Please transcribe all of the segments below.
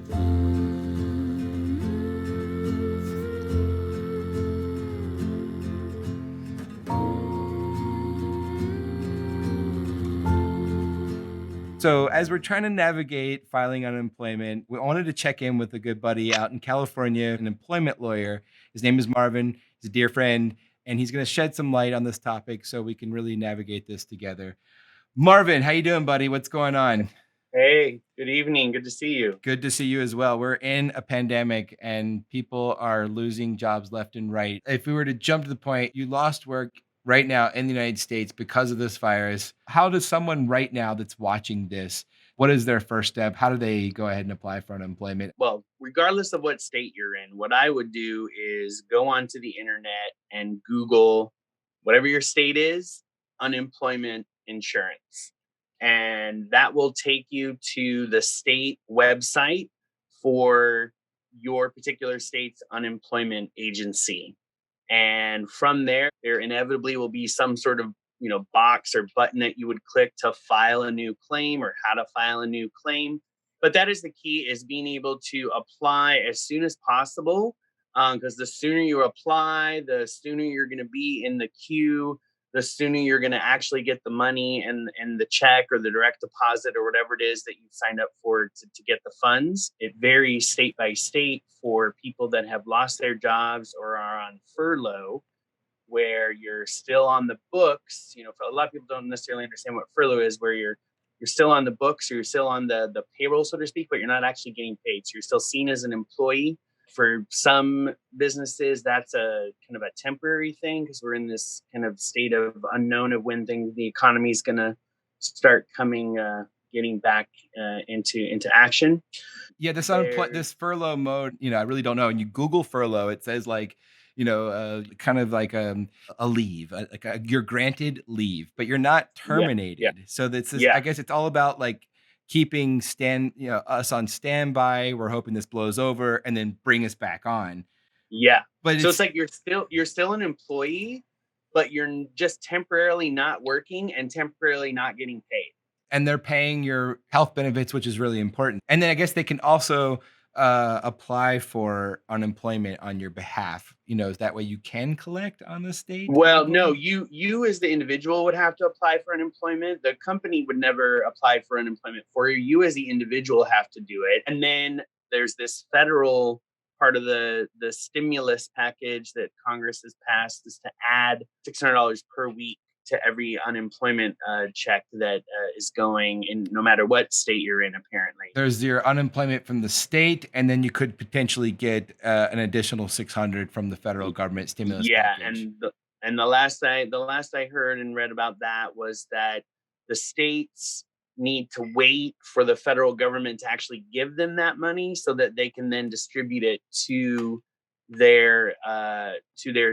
So, as we're trying to navigate filing unemployment, we wanted to check in with a good buddy out in California, an employment lawyer. His name is Marvin. He's a dear friend, and he's going to shed some light on this topic so we can really navigate this together. Marvin, how you doing, buddy? What's going on? Hey, good evening. Good to see you. Good to see you as well. We're in a pandemic and people are losing jobs left and right. If we were to jump to the point, you lost work right now in the United States because of this virus. How does someone right now that's watching this, what is their first step? How do they go ahead and apply for unemployment? Well, regardless of what state you're in, what I would do is go onto the internet and Google whatever your state is, unemployment insurance. And that will take you to the state website for your particular state's unemployment agency. And from there inevitably will be some sort of box or button that you would click to file a new claim or how to file a new claim. But that is the key, is being able to apply as soon as possible, because the sooner you apply, the sooner you're going to be in the queue, the sooner you're going to actually get the money and the check or the direct deposit or whatever it is that you signed up for to get the funds. It varies state by state for people that have lost their jobs or are on furlough, where you're still on the books. For a lot of people don't necessarily understand what furlough is, where you're still on the books, or you're still on the payroll, so to speak, but you're not actually getting paid. So you're still seen as an employee. For some businesses, that's a kind of a temporary thing, because we're in this kind of state of unknown of when the economy is going to start getting back into action. Yeah, this furlough mode, I really don't know. And you Google furlough, it says like, kind of like a leave, you're granted leave, but you're not terminated. Yeah. So that's this, Yeah. I guess it's all about like keeping us on standby. We're hoping this blows over and then bring us back on. Yeah. But So it's like you're still an employee, but you're just temporarily not working and temporarily not getting paid. and they're paying your health benefits, which is really important. And then I guess they can also apply for unemployment on your behalf. That way you can collect on the state. Well, no, you as the individual would have to apply for unemployment. The company would never apply for unemployment for you. You as the individual have to do it. And then there's this federal part of the stimulus package that Congress has passed, is to add $600 per week to every unemployment check that is going in, no matter what state you're in, apparently. There's your unemployment from the state, and then you could potentially get an additional 600 from the federal government stimulus package. And the last I heard and read about that was that the states need to wait for the federal government to actually give them that money so that they can then distribute it to their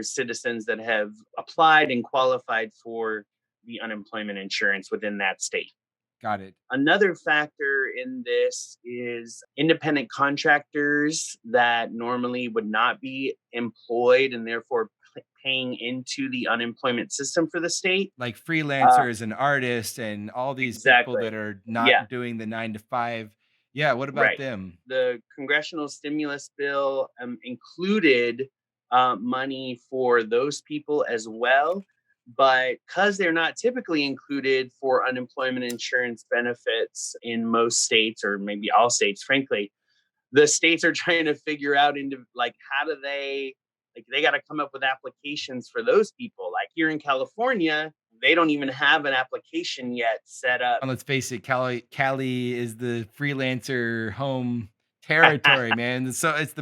citizens that have applied and qualified for the unemployment insurance within that state. Got it. Another factor in this is independent contractors that normally would not be employed and therefore paying into the unemployment system for the state. Like freelancers and artists and all these people that are not doing the 9 to 5. Yeah, what about them? The congressional stimulus bill included money for those people as well. But because they're not typically included for unemployment insurance benefits in most states, or maybe all states, frankly, the states are trying to figure out how do they got to come up with applications for those people. Like here in California, they don't even have an application yet set up. And let's face it, Cali is the freelancer home territory, man. So it's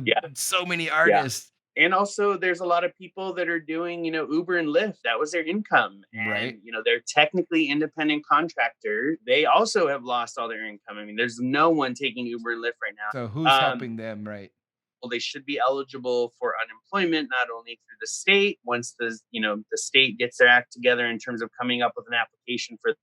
so many artists. And also there's a lot of people that are doing, Uber and Lyft. That was their income. And, right. They're technically independent contractors. They also have lost all their income. I mean, there's no one taking Uber and Lyft right now. So who's helping them, right? Well, they should be eligible for unemployment, not only through the state. Once the state gets their act together in terms of coming up with an application for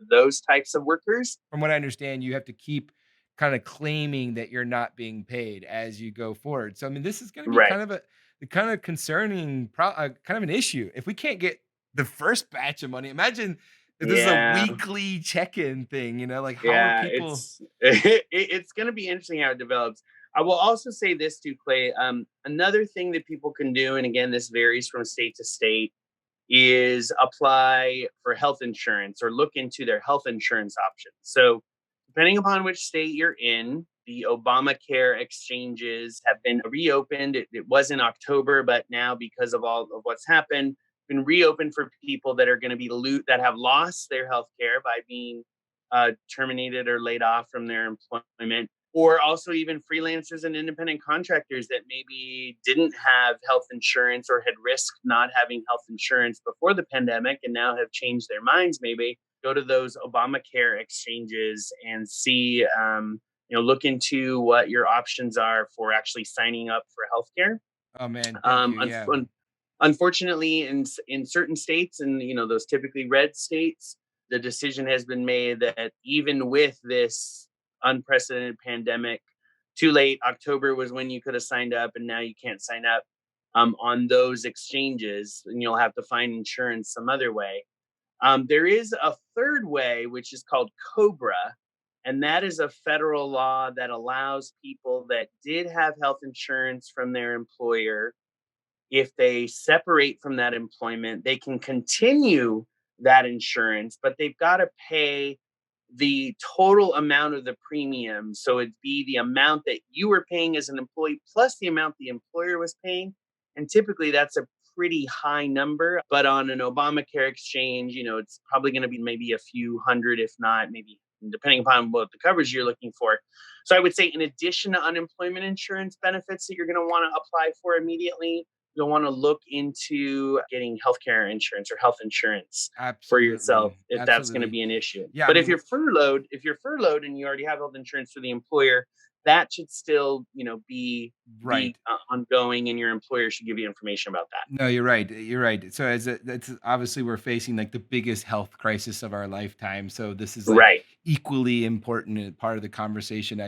those types of workers. From what I understand, you have to keep kind of claiming that you're not being paid as you go forward. So, I mean, this is going to be kind of concerning, kind of an issue. If we can't get the first batch of money, imagine if this is a weekly check-in thing, how are people? It's going to be interesting how it develops. I will also say this too, Clay. Another thing that people can do, and again, this varies from state to state, is apply for health insurance or look into their health insurance options. So, depending upon which state you're in, the Obamacare exchanges have been reopened. It was in October, but now because of all of what's happened, been reopened for people that are going to be that have lost their health care by being terminated or laid off from their employment, or also even freelancers and independent contractors that maybe didn't have health insurance or had risked not having health insurance before the pandemic and now have changed their minds. Maybe go to those Obamacare exchanges and see, look into what your options are for actually signing up for healthcare. Oh man, thank Um, you. Yeah. unf- Unfortunately, in certain states, and those typically red states, the decision has been made that even with this unprecedented pandemic, too late. October was when you could have signed up, and now you can't sign up on those exchanges, and you'll have to find insurance some other way. There is a third way, which is called COBRA, and that is a federal law that allows people that did have health insurance from their employer, if they separate from that employment, they can continue that insurance, but they've got to pay the total amount of the premium. So it'd be the amount that you were paying as an employee plus the amount the employer was paying. And typically that's a pretty high number. But on an Obamacare exchange, it's probably going to be maybe a few hundred, if not maybe, depending upon what the coverage you're looking for. So I would say, in addition to unemployment insurance benefits that you're going to want to apply for immediately, you'll want to look into getting healthcare insurance or health insurance for yourself Absolutely. if that's going to Absolutely. be an issue. Yeah, I But if mean, you're furloughed and you already have health insurance through the employer, that should still, be right. ongoing, and your employer should give you information about that. No, you're right. You're right. So that's obviously we're facing like the biggest health crisis of our lifetime. So this is like Right. equally important and part of the conversation.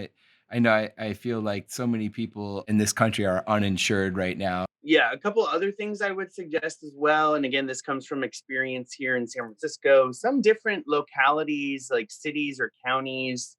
I know I feel like so many people in this country are uninsured right now. Yeah, a couple other things I would suggest as well. And again, this comes from experience here in San Francisco. Some different localities, like cities or counties,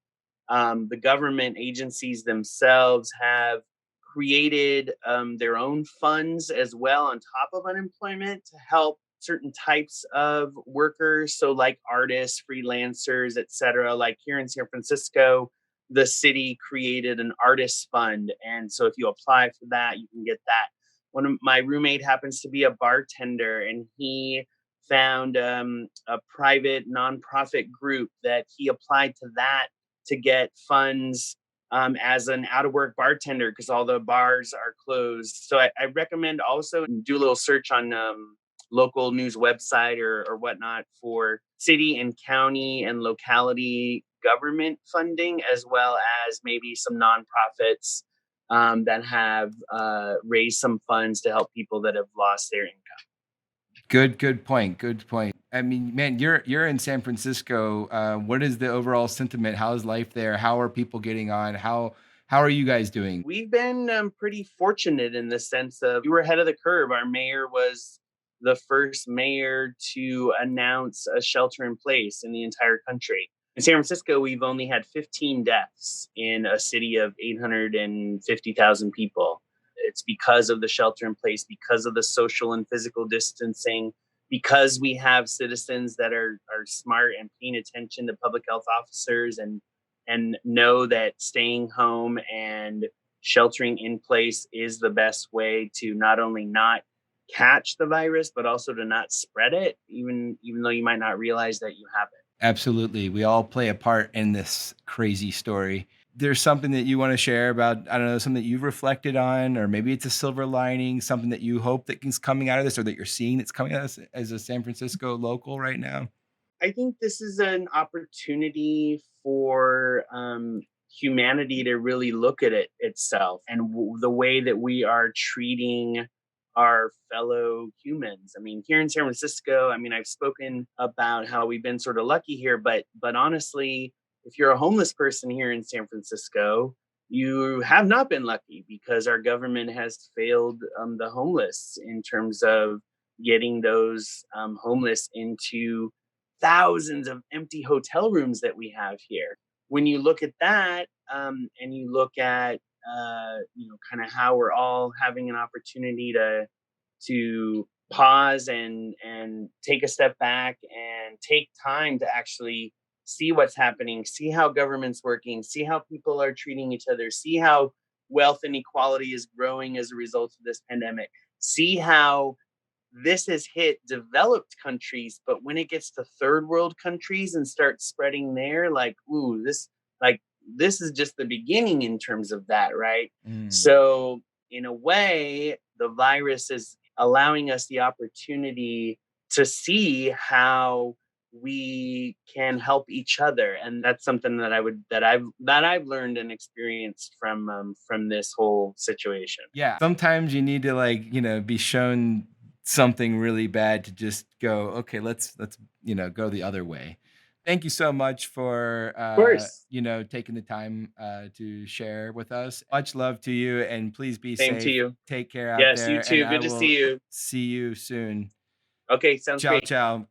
the government agencies themselves have created their own funds as well on top of unemployment to help certain types of workers. So, like artists, freelancers, etc. Like here in San Francisco, the city created an artist fund. And so, if you apply for that, you can get that. One of my roommate happens to be a bartender, and he found a private nonprofit group that he applied to that to get funds as an out of work bartender because all the bars are closed. So I recommend also do a little search on local news website or whatnot for city and county and locality government funding, as well as maybe some nonprofits that have raised some funds to help people that have lost their income. Good point. Good point. I mean, man, you're in San Francisco. What is the overall sentiment? How is life there? How are people getting on? How are you guys doing? We've been pretty fortunate in the sense of we were ahead of the curve. Our mayor was the first mayor to announce a shelter in place in the entire country. In San Francisco, we've only had 15 deaths in a city of 850,000 people. It's because of the shelter in place, because of the social and physical distancing, because we have citizens that are smart and paying attention to public health officers and know that staying home and sheltering in place is the best way to not only not catch the virus, but also to not spread it, even though you might not realize that you have it. Absolutely. We all play a part in this crazy story. There's something that you want to share about, I don't know, something that you've reflected on, or maybe it's a silver lining, something that you hope that is coming out of this or that you're seeing that's coming out of this as a San Francisco local right now? I think this is an opportunity for humanity to really look at it itself and the way that we are treating our fellow humans. I mean, here in San Francisco, I mean, I've spoken about how we've been sort of lucky here, but honestly, if you're a homeless person here in San Francisco, you have not been lucky because our government has failed the homeless in terms of getting those homeless into thousands of empty hotel rooms that we have here. When you look at that, and you look at kind of how we're all having an opportunity to pause and take a step back and take time to actually see what's happening, see how government's working, see how people are treating each other, see how wealth inequality is growing as a result of this pandemic, see how this has hit developed countries, but when it gets to third world countries and starts spreading there, like, ooh, like this is just the beginning in terms of that, right? Mm. So, in a way, the virus is allowing us the opportunity to see how we can help each other, and that's something that I've learned and experienced from this whole situation. Yeah. Sometimes you need to like, be shown something really bad to just go, okay, let's, go the other way. Thank you so much for Of course, taking the time to share with us. Much love to you and please be same to safe. you. Take care out Yes, you there and too. I Good to will see you. see you soon. Okay, sounds Ciao, great. ciao.